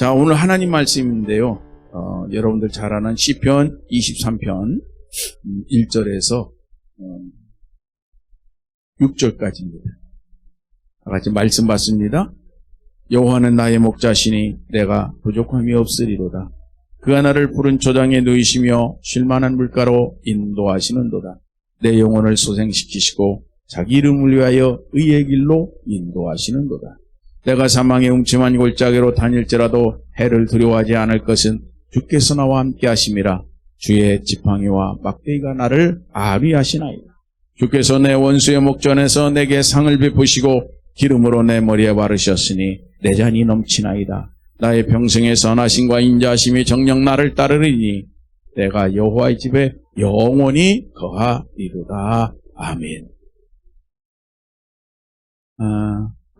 자, 오늘 하나님 말씀인데요. 여러분들 잘 아는 시편 23편 1절에서 6절까지입니다. 다 같이 말씀 받습니다. 여호와는 나의 목자시니 내가 부족함이 없으리로다. 그가 나를 푸른 초장에 누이시며 쉴만한 물가로 인도하시는도다. 내 영혼을 소생시키시고 자기 이름을 위하여 의의 길로 인도하시는도다. 내가 사망의 음침한 골짜기로 다닐지라도 해를 두려워하지 않을 것은 주께서 나와 함께 하심이라. 주의 지팡이와 막대기가 나를 아비하시나이다. 주께서 내 원수의 목전에서 내게 상을 베푸시고 기름으로 내 머리에 바르셨으니 내 잔이 넘치나이다. 나의 평생의 선하심과 인자하심이 정녕 나를 따르리니 내가 여호와의 집에 영원히 거하리로다. 아멘.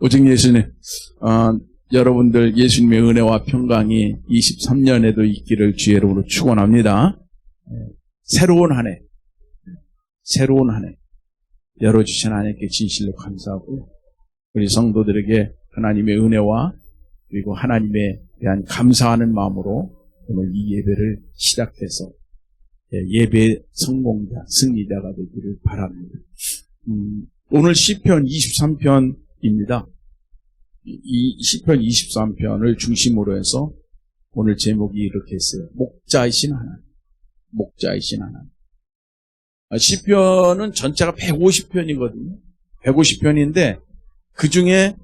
오직 예수님, 여러분들 예수님의 은혜와 평강이 23년에도 있기를 주의 이름으로 축원합니다. 새로운 한 해 열어주신 하나님께 진실로 감사하고요. 우리 성도들에게 하나님의 은혜와 그리고 하나님에 대한 감사하는 마음으로 오늘 이 예배를 시작해서 예배 성공자, 승리자가 되기를 바랍니다. 오늘 시편 23편입니다. 이 시편 23편을 중심으로 해서 오늘 제목이 이렇게 했어요. 목자이신 하나님. 목자이신 하나님. 시편은 전체가 150편이거든요. 150편인데 그 중에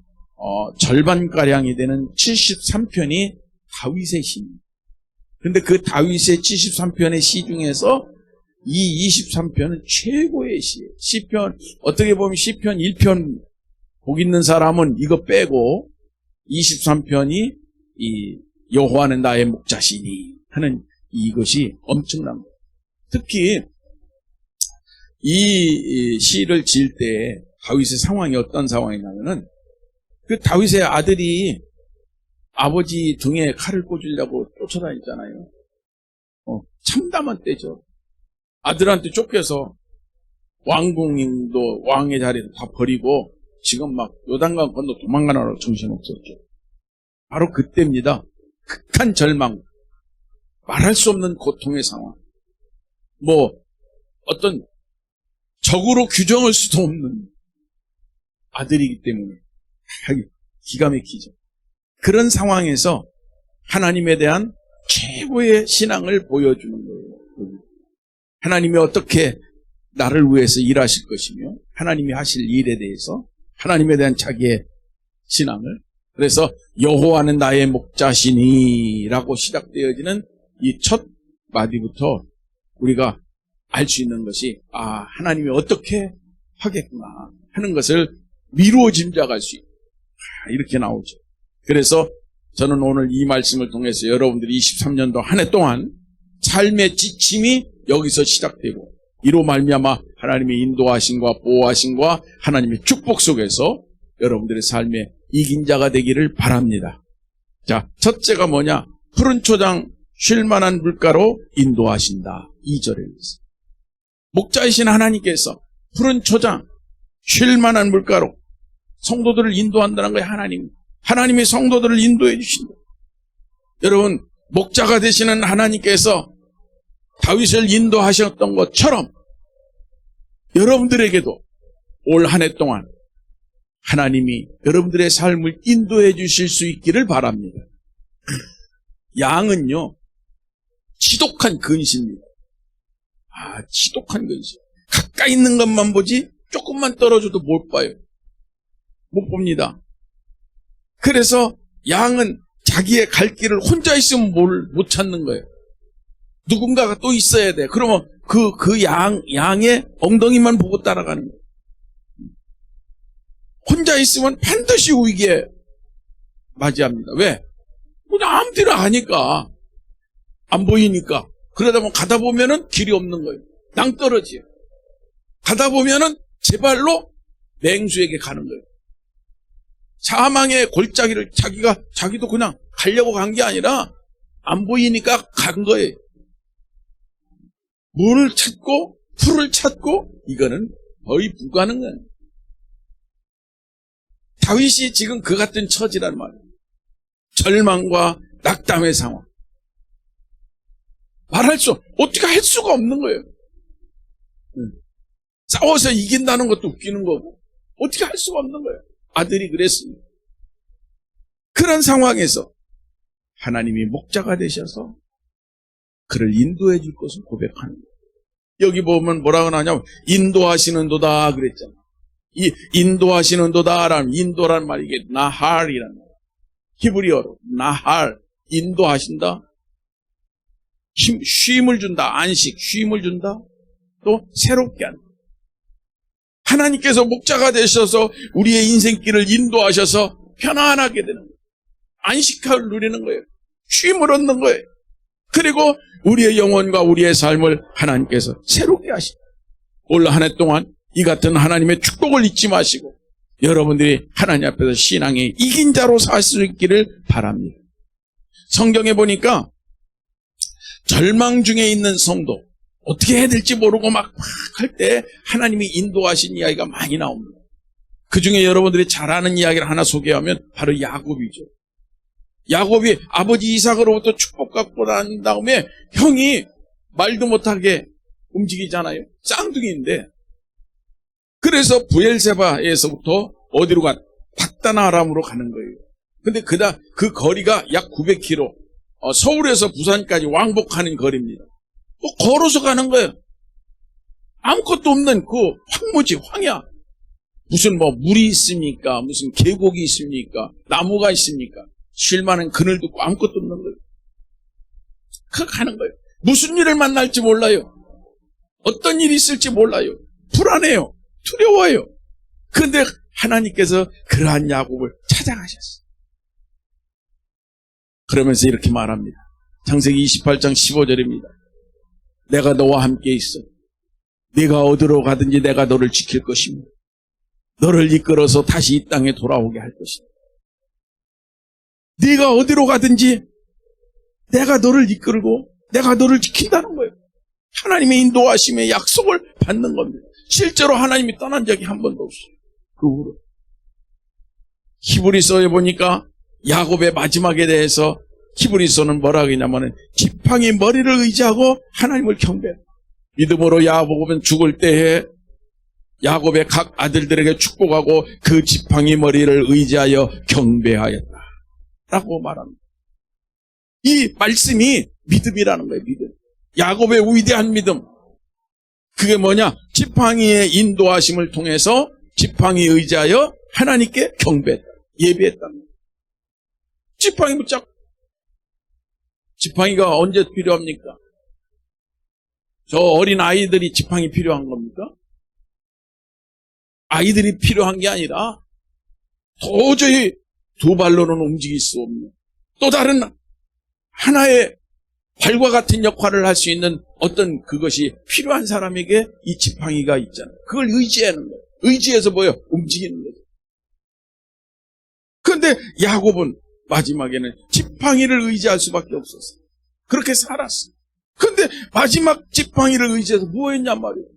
절반가량이 되는 73편이 다윗의 시입니다. 그런데 그 다윗의 73편의 시 중에서 이 23편은 최고의 시예요. 시편, 어떻게 보면 시편 1편 복 있는 사람은 이거 빼고 23편이 이 여호와는 나의 목자시니 하는 이것이 엄청난 거예요. 특히 이 시를 지을 때 다윗의 상황이 어떤 상황이냐면은 그 다윗의 아들이 아버지 등에 칼을 꽂으려고 쫓아다녔잖아요. 참담한 때죠. 아들한테 쫓겨서 왕궁도 왕의 자리를 다 버리고 지금 막 요단강 건너 도망가느라고 정신없었죠. 바로 그때입니다. 극한 절망, 말할 수 없는 고통의 상황, 어떤 적으로 규정할 수도 없는 아들이기 때문에 기가 막히죠. 그런 상황에서 하나님에 대한 최고의 신앙을 보여주는 거예요. 하나님이 어떻게 나를 위해서 일하실 것이며 하나님이 하실 일에 대해서 하나님에 대한 자기의 신앙을, 그래서 여호와는 나의 목자시니 라고 시작되어지는 이 첫 마디부터 우리가 알 수 있는 것이 하나님이 어떻게 하겠구나 하는 것을 미루어 짐작할 수 있다. 이렇게 나오죠. 그래서 저는 오늘 이 말씀을 통해서 여러분들이 23년도 한 해 동안 삶의 지침이 여기서 시작되고 이로 말미암아 하나님의 인도하심과 보호하심과 하나님의 축복 속에서 여러분들의 삶에 이긴 자가 되기를 바랍니다. 자, 첫째가 뭐냐? 푸른 초장 쉴만한 물가로 인도하신다. 2절에 있습니다. 목자이신 하나님께서 푸른 초장 쉴만한 물가로 성도들을 인도한다는 거예요. 하나님이 성도들을 인도해 주신다. 여러분, 목자가 되시는 하나님께서 다윗을 인도하셨던 것처럼 여러분들에게도 올 한 해 동안 하나님이 여러분들의 삶을 인도해 주실 수 있기를 바랍니다. 양은요, 지독한 근시입니다. 지독한 근시. 가까이 있는 것만 보지 조금만 떨어져도 못 봐요. 못 봅니다. 그래서 양은 자기의 갈 길을 혼자 있으면 못 찾는 거예요. 누군가가 또 있어야 돼. 그러면 양의 엉덩이만 보고 따라가는 거예요. 혼자 있으면 반드시 위기에 맞이합니다. 왜? 그냥 아무 데나 가니까. 안 보이니까. 그러다 보면 가다 보면은 길이 없는 거예요. 낭떠러지예요. 가다 보면은 제 발로 맹수에게 가는 거예요. 사망의 골짜기를 자기도 그냥 가려고 간 게 아니라 안 보이니까 간 거예요. 물을 찾고 풀을 찾고 이거는 거의 불가능한. 다윗이 지금 그 같은 처지란 말이에요. 절망과 낙담의 상황. 말할 수, 어떻게 할 수가 없는 거예요. 싸워서 이긴다는 것도 웃기는 거고, 어떻게 할 수가 없는 거예요. 아들이 그랬습니다. 그런 상황에서 하나님이 목자가 되셔서 그를 인도해 줄 것을 고백하는 거예요. 여기 보면 뭐라고 나오냐면, 인도하시는 도다 그랬잖아. 이 인도하시는 도다라는, 인도란 말이 이게 나할이라는 거예요. 히브리어로 나할, 인도하신다. 쉼을 준다. 안식, 쉼을 준다. 또 새롭게 한다. 하나님께서 목자가 되셔서 우리의 인생길을 인도하셔서 편안하게 되는 거예요. 안식을 누리는 거예요. 쉼을 얻는 거예요. 그리고 우리의 영혼과 우리의 삶을 하나님께서 새롭게 하신다. 올 한 해 동안 이 같은 하나님의 축복을 잊지 마시고 여러분들이 하나님 앞에서 신앙의 이긴 자로 살 수 있기를 바랍니다. 성경에 보니까 절망 중에 있는 성도, 어떻게 해야 될지 모르고 막 할 때 하나님이 인도하신 이야기가 많이 나옵니다. 그 중에 여러분들이 잘 아는 이야기를 하나 소개하면 바로 야곱이죠. 야곱이 아버지 이삭으로부터 축복받고 난 다음에 형이 말도 못하게 움직이잖아요. 쌍둥이인데. 그래서 부엘세바에서부터 어디로 밧단 아람으로 가는 거예요. 근데 그 거리가 약 900km. 서울에서 부산까지 왕복하는 거리입니다. 또 걸어서 가는 거예요. 아무것도 없는 그 황무지, 황야. 무슨 물이 있습니까? 무슨 계곡이 있습니까? 나무가 있습니까? 쉴 만한 그늘도 없고 아무것도 없는 거예요. 가는 거예요. 무슨 일을 만날지 몰라요. 어떤 일이 있을지 몰라요. 불안해요. 두려워요. 그런데 하나님께서 그러한 야곱을 찾아가셨어요. 그러면서 이렇게 말합니다. 창세기 28장 15절입니다. 내가 너와 함께 있어. 네가 어디로 가든지 내가 너를 지킬 것이며 너를 이끌어서 다시 이 땅에 돌아오게 할 것이다. 네가 어디로 가든지 내가 너를 이끌고 내가 너를 지킨다는 거예요. 하나님의 인도하심의 약속을 받는 겁니다. 실제로 하나님이 떠난 적이 한 번도 없어요. 그 후로. 히브리서에 보니까 야곱의 마지막에 대해서 히브리서는 뭐라고 했냐면 지팡이 머리를 의지하고 하나님을 경배해요. 믿음으로 야곱은 죽을 때에 야곱의 각 아들들에게 축복하고 그 지팡이 머리를 의지하여 경배하였다 라고 말합니다. 이 말씀이 믿음이라는 거예요. 믿음. 야곱의 위대한 믿음. 그게 뭐냐? 지팡이의 인도하심을 통해서 지팡이 의지하여 하나님께 경배했다. 예배했다. 지팡이 붙잡고. 지팡이가 언제 필요합니까? 저 어린 아이들이 지팡이 필요한 겁니까? 아이들이 필요한 게 아니라 도저히 두 발로는 움직일 수 없는 또 다른 하나의 발과 같은 역할을 할 수 있는 어떤 그것이 필요한 사람에게 이 지팡이가 있잖아요. 그걸 의지하는 거예요. 의지해서 움직이는 거예요. 그런데 야곱은 마지막에는 지팡이를 의지할 수밖에 없었어요. 그렇게 살았어요. 그런데 마지막 지팡이를 의지해서 뭐 했냐 말이에요.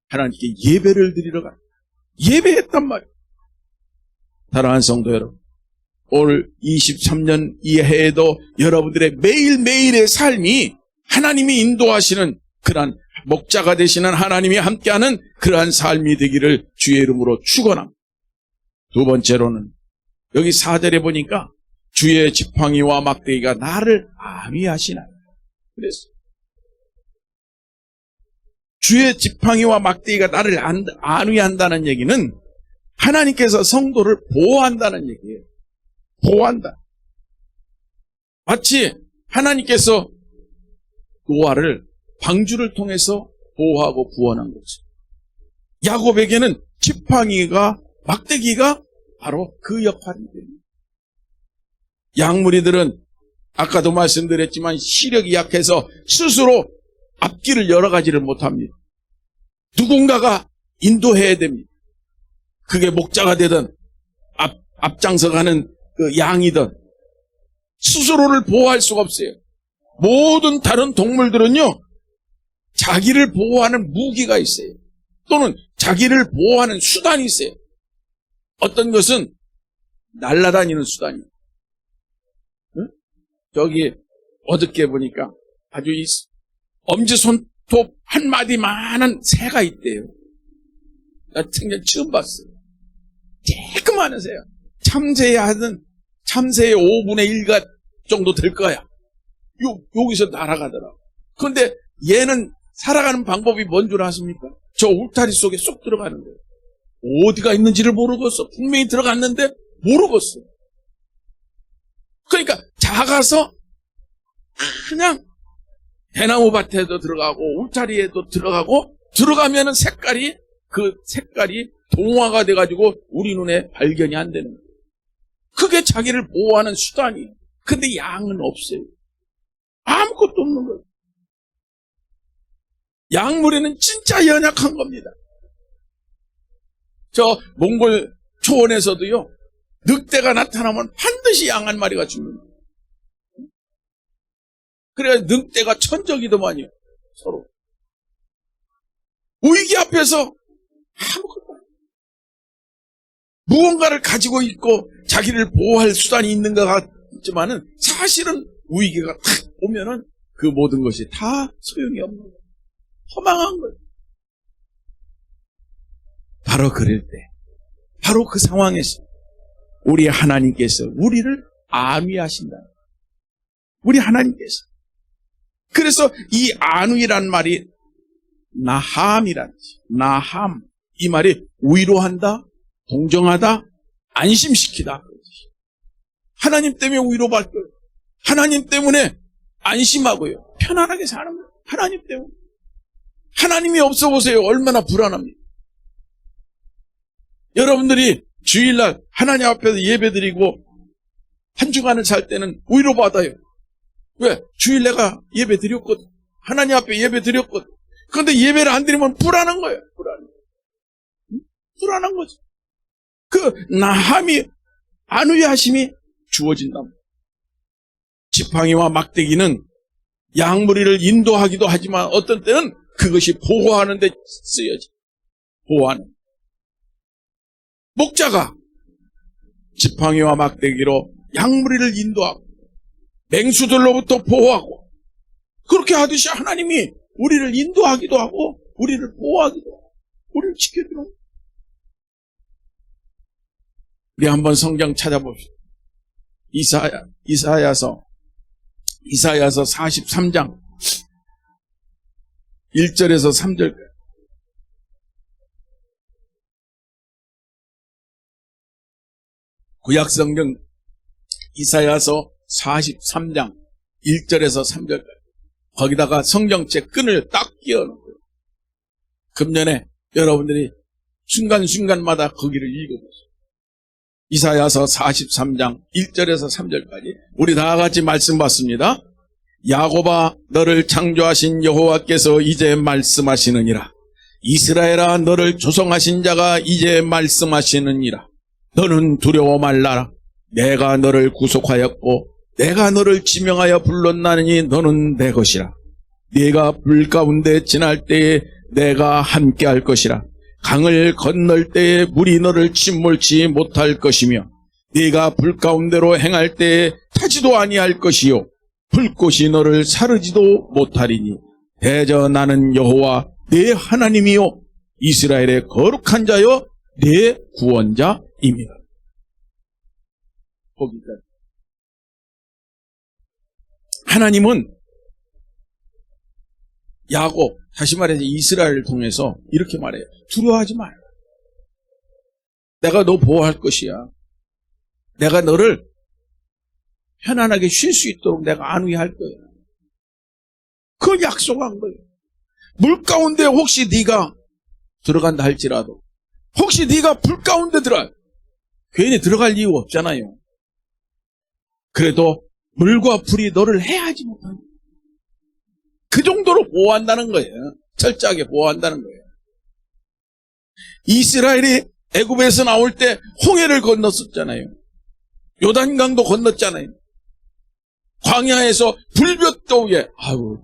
하나님께 예배를 드리러 갔다. 예배했단 말이에요. 사랑하는 성도 여러분, 올 23년 이 해에도 여러분들의 매일매일의 삶이 하나님이 인도하시는 그러한 목자가 되시는 하나님이 함께하는 그러한 삶이 되기를 주의 이름으로 축원합니다. 두 번째로는 여기 4절에 보니까 주의 지팡이와 막대기가 나를 안위하시나이다. 그랬어요. 주의 지팡이와 막대기가 나를 안위한다는 얘기는 하나님께서 성도를 보호한다는 얘기예요. 보호한다. 마치 하나님께서 노아를 방주를 통해서 보호하고 구원한 거죠. 야곱에게는 지팡이가 막대기가 바로 그 역할이 됩니다. 양무리들은 아까도 말씀드렸지만 시력이 약해서 스스로 앞길을 여러 가지를 못합니다. 누군가가 인도해야 됩니다. 그게 목자가 되든 앞장서 가는 그 양이든 스스로를 보호할 수가 없어요. 모든 다른 동물들은요, 자기를 보호하는 무기가 있어요. 또는 자기를 보호하는 수단이 있어요. 어떤 것은 날아다니는 수단이에요. 응? 저기 어저께 보니까 아주 이 엄지손톱 한 마디만한 새가 있대요. 나 생전 처음 봤어요. 쬐끄마한 새야. 참새의 5분의 1가 정도 될 거야. 여기서 날아가더라고. 그런데 얘는 살아가는 방법이 뭔 줄 아십니까? 저 울타리 속에 쏙 들어가는 거예요. 어디가 있는지를 모르겠어. 분명히 들어갔는데 모르겠어. 그러니까 작아서 그냥 대나무 밭에도 들어가고 울타리에도 들어가고 들어가면은 그 색깔이 동화가 돼가지고 우리 눈에 발견이 안 되는 거예요. 그게 자기를 보호하는 수단이에요. 근데 양은 없어요. 아무것도 없는 거예요. 양무리는 진짜 연약한 겁니다. 저 몽골 초원에서도요, 늑대가 나타나면 반드시 양 한 마리가 죽는 거예요. 그래야 늑대가 천적이더만요, 서로. 위기 앞에서 아무것도 안 해요. 무언가를 가지고 있고 자기를 보호할 수단이 있는 것 같지만은 사실은 위기가 탁 오면은 그 모든 것이 다 소용이 없는 거예요. 허망한 거예요. 바로 그럴 때, 바로 그 상황에서 우리 하나님께서 우리를 안위하신다. 우리 하나님께서. 그래서 이 안위란 말이 나함이란 뜻이에요. 나함. 이 말이 위로한다, 동정하다, 안심시키다. 하나님 때문에 위로받고요. 하나님 때문에 안심하고요. 편안하게 사는 거예요. 하나님 때문에. 하나님이 없어 보세요. 얼마나 불안합니까? 여러분들이 주일날 하나님 앞에서 예배드리고 한 주간을 살 때는 위로받아요. 왜? 주일 내가 예배드렸거든. 하나님 앞에 예배드렸거든. 그런데 예배를 안 드리면 불안한 거예요. 불안한 거죠. 그 나함이, 안위하심이 주어진다. 지팡이와 막대기는 양무리를 인도하기도 하지만 어떤 때는 그것이 보호하는 데 쓰여져. 보호하는. 목자가 지팡이와 막대기로 양무리를 인도하고 맹수들로부터 보호하고 그렇게 하듯이 하나님이 우리를 인도하기도 하고 우리를 보호하기도 하고 우리를 지켜주는. 우리 한번 성경 찾아봅시다. 이사야서 43장 1절에서 3절까지. 구약성경 이사야서 43장 1절에서 3절까지. 거기다가 성경책 끈을 딱 끼워놓은 거예요. 금년에 여러분들이 순간순간마다 거기를 읽어보세요. 이사야서 43장 1절에서 3절까지 우리 다 같이 말씀 받습니다. 야곱아, 너를 창조하신 여호와께서 이제 말씀하시느니라. 이스라엘아, 너를 조성하신 자가 이제 말씀하시느니라. 너는 두려워 말라라. 내가 너를 구속하였고 내가 너를 지명하여 불렀나니 너는 내 것이라. 네가 불 가운데 지날 때에 내가 함께할 것이라. 강을 건널 때에 물이 너를 침몰치 못할 것이며 네가 불 가운데로 행할 때에 타지도 아니할 것이요 불꽃이 너를 사르지도 못하리니 대저 나는 여호와 네 하나님이요 이스라엘의 거룩한 자여 네 구원자입니다. 거기까지. 하나님은 야곱, 다시 말해서 이스라엘을 통해서 이렇게 말해요. 두려워하지 마라. 내가 너 보호할 것이야. 내가 너를 편안하게 쉴 수 있도록 내가 안위할 거야. 그걸 약속한 거예요. 물 가운데 혹시 네가 들어간다 할지라도 혹시 네가 불 가운데 괜히 들어갈 이유 없잖아요. 그래도 물과 불이 너를 해하지 못한다. 그 정도로 보호한다는 거예요. 철저하게 보호한다는 거예요. 이스라엘이 애굽에서 나올 때 홍해를 건넜었잖아요. 요단강도 건넜잖아요. 광야에서 불볕도 위에,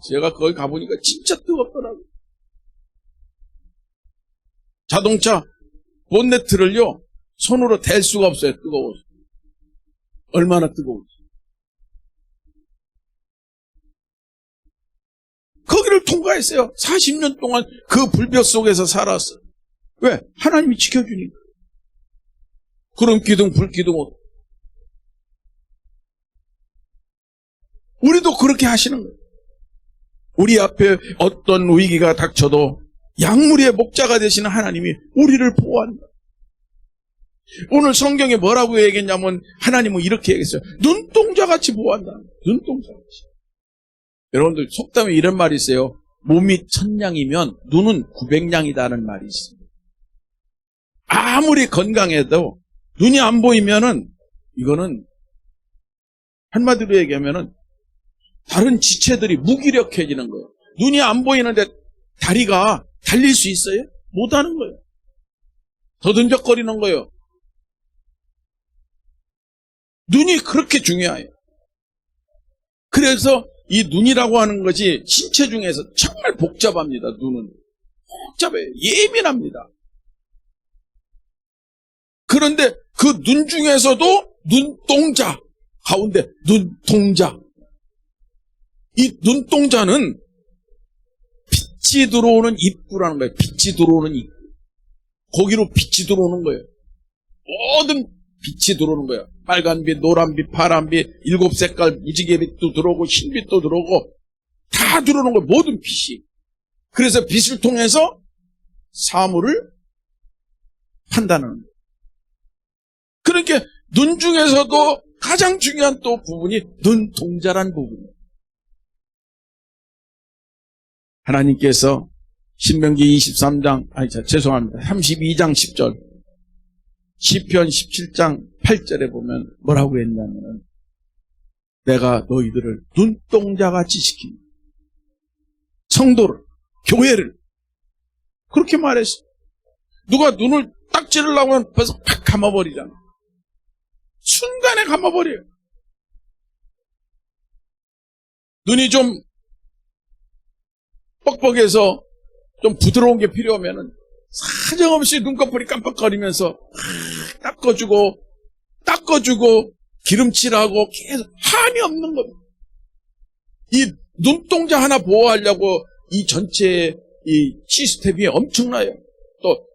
제가 거기 가보니까 진짜 뜨겁더라고요. 자동차 본네트를요 손으로 댈 수가 없어요. 뜨거워서. 얼마나 뜨거운지. 거기를 통과했어요. 40년 동안 그 불볕 속에서 살았어요. 왜? 하나님이 지켜주니까. 구름 기둥, 불 기둥. 우리도 그렇게 하시는 거예요. 우리 앞에 어떤 위기가 닥쳐도 양무리의 목자가 되시는 하나님이 우리를 보호한다. 오늘 성경에 뭐라고 얘기했냐면 하나님은 이렇게 얘기했어요. 눈동자같이 보호한다. 눈동자같이. 여러분들 속담에 이런 말이 있어요. 몸이 1000냥이면 눈은 900냥이다는 말이 있어요. 아무리 건강해도 눈이 안 보이면은 이거는 한마디로 얘기하면은 다른 지체들이 무기력해지는 거예요. 눈이 안 보이는데 다리가 달릴 수 있어요? 못하는 거예요. 더듬적거리는 거예요. 눈이 그렇게 중요해요. 그래서 이 눈이라고 하는 것이 신체 중에서 정말 복잡합니다. 눈은 복잡해요. 예민합니다. 그런데 그 눈 중에서도 눈동자 가운데 눈동자, 이 눈동자는 빛이 들어오는 입구라는 거예요. 빛이 들어오는 입구. 거기로 빛이 들어오는 거예요. 모든 빛이 들어오는 거예요. 빨간빛, 노란빛, 파란빛, 7색깔 무지개빛도 들어오고 흰빛도 들어오고 다 들어오는 거예요. 모든 빛이. 그래서 빛을 통해서 사물을 판단하는 거예요. 그러니까 눈 중에서도 가장 중요한 또 부분이 눈동자란 부분이에요. 하나님께서 신명기 32장 10절, 시편 17장 8절에 보면 뭐라고 했냐면 내가 너희들을 눈동자같이 지킨다. 성도를, 교회를 그렇게 말했어요. 누가 눈을 딱 찌르려고 하면 벌써 팍 감아버리잖아. 순간에 감아버려요. 눈이 좀 뻑뻑해서 좀 부드러운 게 필요하면은 사정없이 눈꺼풀이 깜빡거리면서 닦아주고 기름칠하고 계속 한이 없는 겁니다. 이 눈동자 하나 보호하려고 이 전체 이 시스템이 엄청나요. 또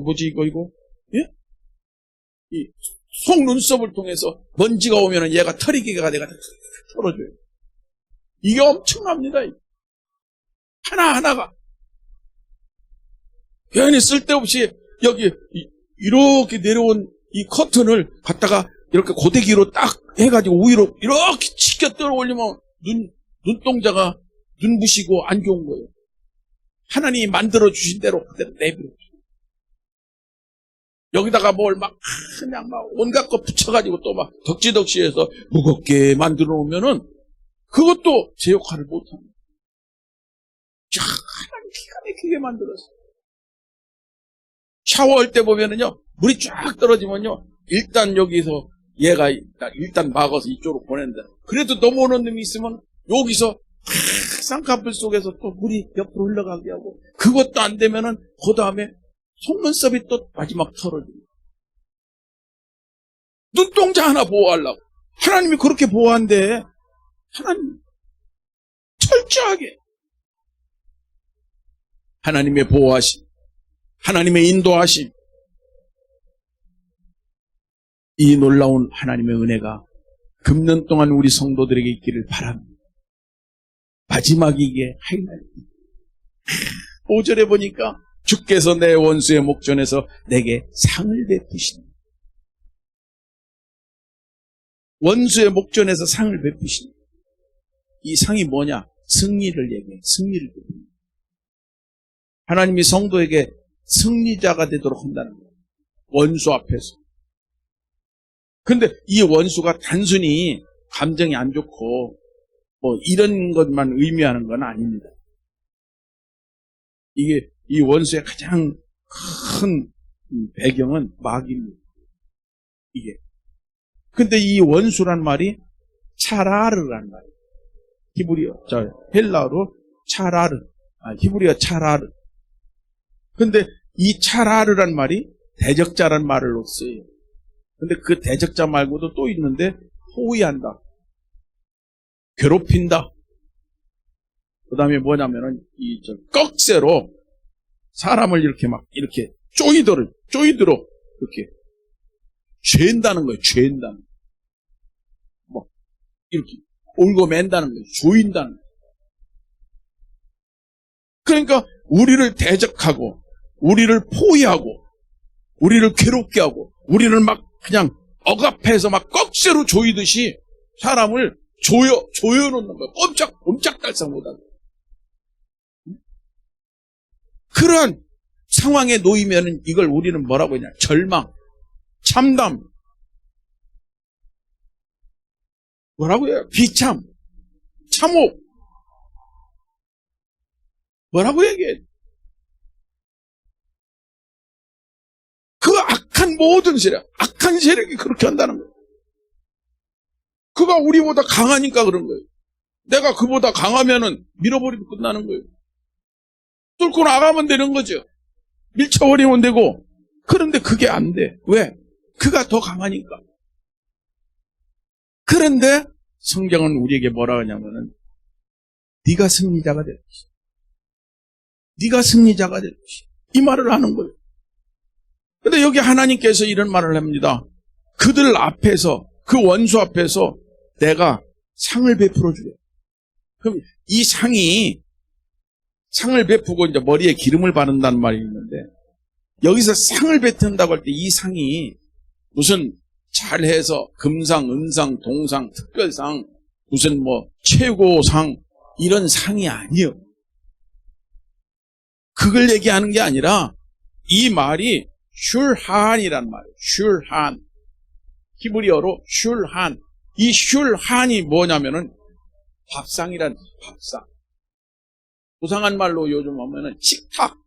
뭐지 이거 예? 이 속눈썹을 통해서 먼지가 오면은 얘가 털이기가 내가 털어줘요. 이게 엄청납니다. 하나하나가 괜히 쓸데없이 여기 이렇게 내려온 이 커튼을 갖다가 이렇게 고데기로 딱 해가지고 위로 이렇게 치켜 떨어 올리면 눈동자가 눈부시고 안 좋은 거예요. 하나님이 만들어 주신 대로 그대로 내버려. 여기다가 뭘 막 그냥 막 온갖 거 붙여가지고 또 막 덕지덕지해서 무겁게 만들어 놓으면은 그것도 제 역할을 못합니다. 하나님 기가 막히게 만들었어요. 샤워할 때 보면은요, 물이 쫙 떨어지면요, 일단 여기서 얘가 일단 막아서 이쪽으로 보낸다. 그래도 넘어오는 놈이 있으면 여기서 쌍꺼풀 속에서 또 물이 옆으로 흘러가게 하고, 그것도 안 되면은 그 다음에 속눈썹이 또 마지막 털어집니다. 눈동자 하나 보호하려고. 하나님이 그렇게 보호한대. 하나님 철저하게 하나님의 보호하심, 하나님의 인도하심, 이 놀라운 하나님의 은혜가 금년 동안 우리 성도들에게 있기를 바랍니다. 마지막이기에 하이라이트. 5절에 보니까 주께서 내 원수의 목전에서 내게 상을 베푸시니, 원수의 목전에서 상을 베푸시니, 이 상이 뭐냐? 승리를 얘기해. 승리를 베푸니. 하나님이 성도에게 승리자가 되도록 한다는 거예요. 원수 앞에서. 근데 이 원수가 단순히 감정이 안 좋고 뭐 이런 것만 의미하는 건 아닙니다. 이게 이 원수의 가장 큰 배경은 마귀입니다. 이게. 근데 이 원수란 말이 차라르란 말이에요. 히브리어, 헬라어로 차라르, 히브리어 차라르. 근데 이 차라르란 말이 대적자란 말을 써요. 근데 그 대적자 말고도 또 있는데, 포위한다. 괴롭힌다. 그 다음에 뭐냐면은, 꺽쇠로 사람을 이렇게 쪼이도록, 이렇게, 죄인다는 거예요, 죄인다는 거예요. 뭐, 이렇게, 울고 맨다는 거예요, 조인다는 거예요. 그러니까, 우리를 대적하고, 우리를 포위하고, 우리를 괴롭게 하고, 우리를 막 그냥 억압해서 막 꺽쇠로 조이듯이 사람을 조여놓는 거예요. 꼼짝달싹 못하게. 그러한 상황에 놓이면은 이걸 우리는 뭐라고 하냐? 절망, 참담, 뭐라고 해요? 비참, 참혹. 뭐라고 얘기해? 그 악한 모든 세력, 악한 세력이 그렇게 한다는 거예요. 그가 우리보다 강하니까 그런 거예요. 내가 그보다 강하면은 밀어버리면 끝나는 거예요. 뚫고 나가면 되는 거죠. 밀쳐버리면 되고. 그런데 그게 안 돼. 왜? 그가 더 강하니까. 그런데 성경은 우리에게 뭐라 하냐면은 네가 승리자가 될 것이다. 네가 승리자가 될 것이다. 이 말을 하는 거예요. 근데 여기 하나님께서 이런 말을 합니다. 그들 앞에서, 그 원수 앞에서 내가 상을 베풀어 주려. 그럼 이 상을 베푸고 이제 머리에 기름을 바른다는 말이 있는데, 여기서 상을 베푼다고 할 때 이 상이 무슨 잘해서 금상, 은상, 동상, 특별상, 무슨 뭐 최고상 이런 상이 아니에요. 그걸 얘기하는 게 아니라 이 말이 슐한이란 말이에요. 슐한. 히브리어로 슐한. 이 슐한이 뭐냐면은 밥상이란 밥상. 부상한 말로 요즘 하면은 식탁.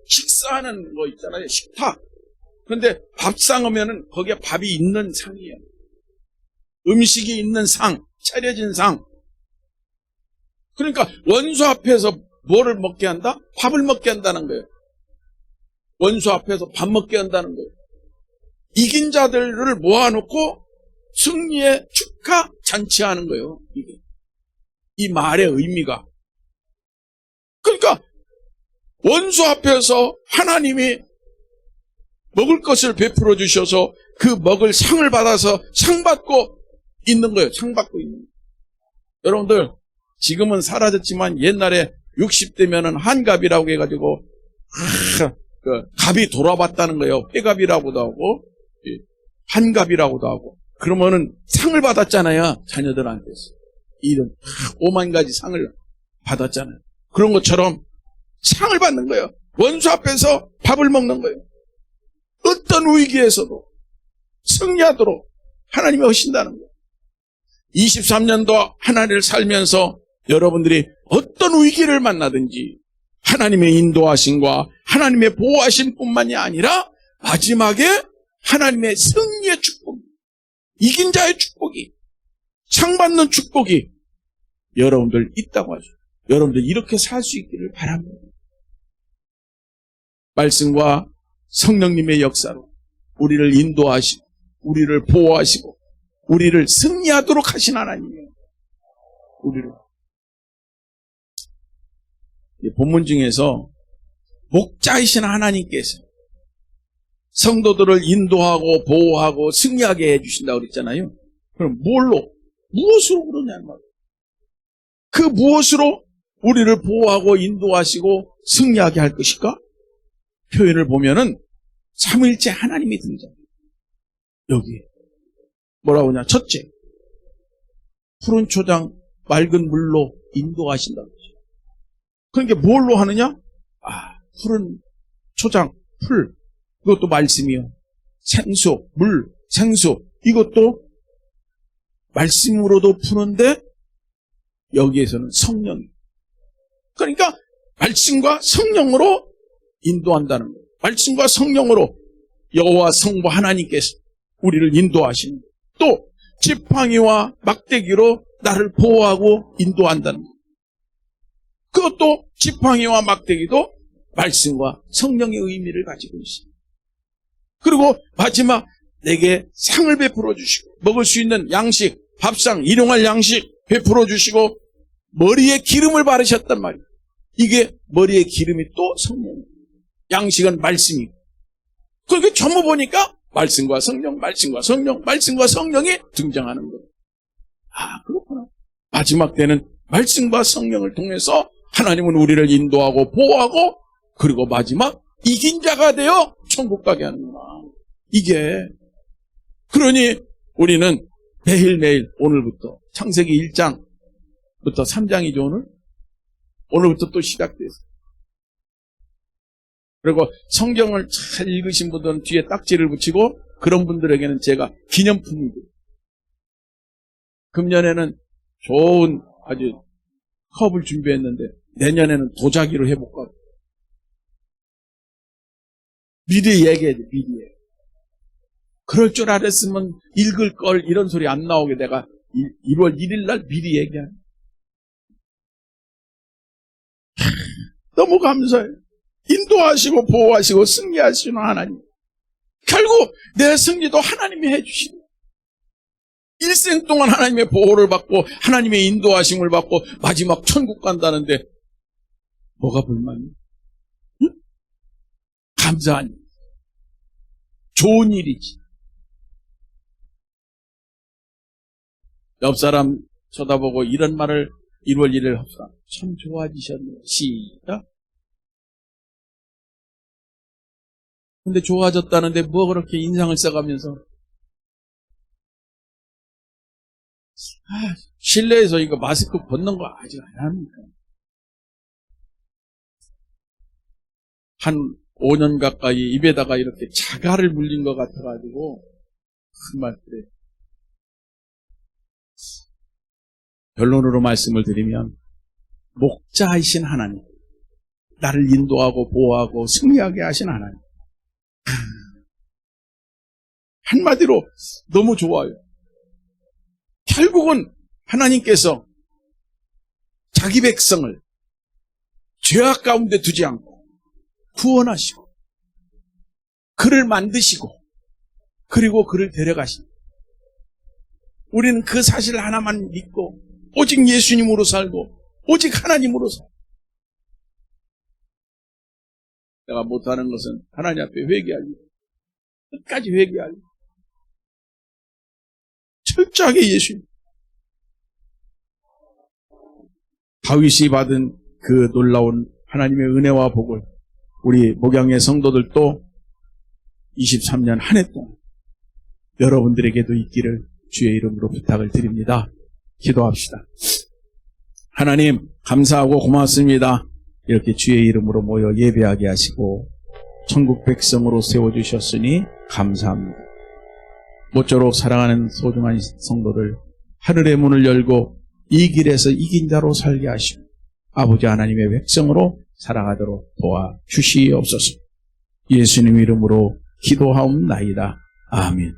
식사하는 거 있잖아요. 식탁. 근데 밥상 하면은 거기에 밥이 있는 상이에요. 음식이 있는 상, 차려진 상. 그러니까 원수 앞에서 뭐를 먹게 한다? 밥을 먹게 한다는 거예요. 원수 앞에서 밥 먹게 한다는 거예요. 이긴 자들을 모아놓고 승리의 축하 잔치하는 거예요. 이게. 이 말의 의미가. 그러니까 원수 앞에서 하나님이 먹을 것을 베풀어 주셔서 그 먹을 상을 받아서 상 받고 있는 거예요. 상 받고 있는 거예요. 여러분들 지금은 사라졌지만 옛날에 60대면은 한갑이라고 해가지고 갑이 돌아봤다는 거예요. 회갑이라고도 하고 한갑이라고도 하고. 그러면은 상을 받았잖아요. 자녀들한테서. 이런 5만 가지 상을 받았잖아요. 그런 것처럼 상을 받는 거예요. 원수 앞에서 밥을 먹는 거예요. 어떤 위기에서도 승리하도록 하나님이 하신다는 거예요. 23년도 하나님을 살면서 여러분들이 어떤 위기를 만나든지 하나님의 인도하심과 하나님의 보호하심 뿐만이 아니라 마지막에 하나님의 승리의 축복, 이긴 자의 축복이, 상 받는 축복이 여러분들 있다고 하죠. 여러분들 이렇게 살 수 있기를 바랍니다. 말씀과 성령님의 역사로 우리를 인도하시고 우리를 보호하시고 우리를 승리하도록 하신 하나님이에요. 우리를. 본문 중에서 목자이신 하나님께서 성도들을 인도하고 보호하고 승리하게 해주신다고 그랬잖아요. 그럼 무엇으로 그러냐는 말이에요. 그 무엇으로 우리를 보호하고 인도하시고 승리하게 할 것일까? 표현을 보면은 삼위일체 하나님이 등장해요. 여기 뭐라고 하냐? 첫째, 푸른 초장 맑은 물로 인도하신다고 그러죠. 그러니까 뭘로 하느냐? 푸른 초장, 풀, 이것도 말씀이요. 생수, 물, 생수, 이것도 말씀으로도 푸는데 여기에서는 성령. 그러니까 말씀과 성령으로 인도한다는 거예요. 말씀과 성령으로 여호와 성부 하나님께서 우리를 인도하시는 거예요. 또 지팡이와 막대기로 나를 보호하고 인도한다는 거예요. 그것도 지팡이와 막대기도 말씀과 성령의 의미를 가지고 있습니다. 그리고 마지막 내게 상을 베풀어 주시고 먹을 수 있는 양식, 밥상, 일용할 양식 베풀어 주시고 머리에 기름을 바르셨단 말이에요. 이게 머리에 기름이 또 성령이에요. 양식은 말씀이고. 그렇게 전부 보니까 말씀과 성령, 말씀과 성령, 말씀과 성령이 등장하는 거예요. 아, 그렇구나. 마지막 때는 말씀과 성령을 통해서 하나님은 우리를 인도하고 보호하고 그리고 마지막 이긴 자가 되어 천국 가게 하는구나. 이게. 그러니 우리는 매일매일 오늘부터 창세기 1장부터 3장이죠 오늘. 오늘부터 또 시작됐어요. 그리고 성경을 잘 읽으신 분들은 뒤에 딱지를 붙이고 그런 분들에게는 제가 기념품이 돼요. 금년에는 좋은 아주 컵을 준비했는데 내년에는 도자기로 해볼까? 미리 얘기해야 돼, 미리 얘기해. 그럴 줄 알았으면 읽을 걸 이런 소리 안 나오게 내가 1월 1일 날 미리 얘기하네. 너무 감사해요. 인도하시고 보호하시고 승리하시는 하나님. 결국 내 승리도 하나님이 해주시네. 일생 동안 하나님의 보호를 받고 하나님의 인도하심을 받고 마지막 천국 간다는데 뭐가 불만이야? 응? 감사한 일. 좋은 일이지. 옆 사람 쳐다보고 이런 말을 1월 1일 합시다. 참 좋아지셨네요. 시작. 근데 좋아졌다는데 뭐 그렇게 인상을 써가면서 실내에서 이거 마스크 벗는 거 아직 안 합니까? 한 5년 가까이 입에다가 이렇게 자갈을 물린 것 같아가지고 정말 그래. 결론으로 말씀을 드리면 목자이신 하나님, 나를 인도하고 보호하고 승리하게 하신 하나님. 한마디로 너무 좋아요. 결국은 하나님께서 자기 백성을 죄악 가운데 두지 않고 구원하시고 그를 만드시고 그리고 그를 데려가십니다. 우리는 그 사실 하나만 믿고 오직 예수님으로 살고 오직 하나님으로 살고 내가 못하는 것은 하나님 앞에 회개하기 끝까지 회개하기 철저하게 예수님 다윗이 받은 그 놀라운 하나님의 은혜와 복을 우리 목양의 성도들도 23년 한 해 동안 여러분들에게도 있기를 주의 이름으로 부탁을 드립니다. 기도합시다. 하나님 감사하고 고맙습니다. 이렇게 주의 이름으로 모여 예배하게 하시고 천국 백성으로 세워주셨으니 감사합니다. 모쪼록 사랑하는 소중한 성도들 하늘의 문을 열고 이 길에서 이긴 자로 살게 하시고 아버지 하나님의 백성으로 살아가도록 도와주시옵소서. 예수님 이름으로 기도하옵나이다. 아멘.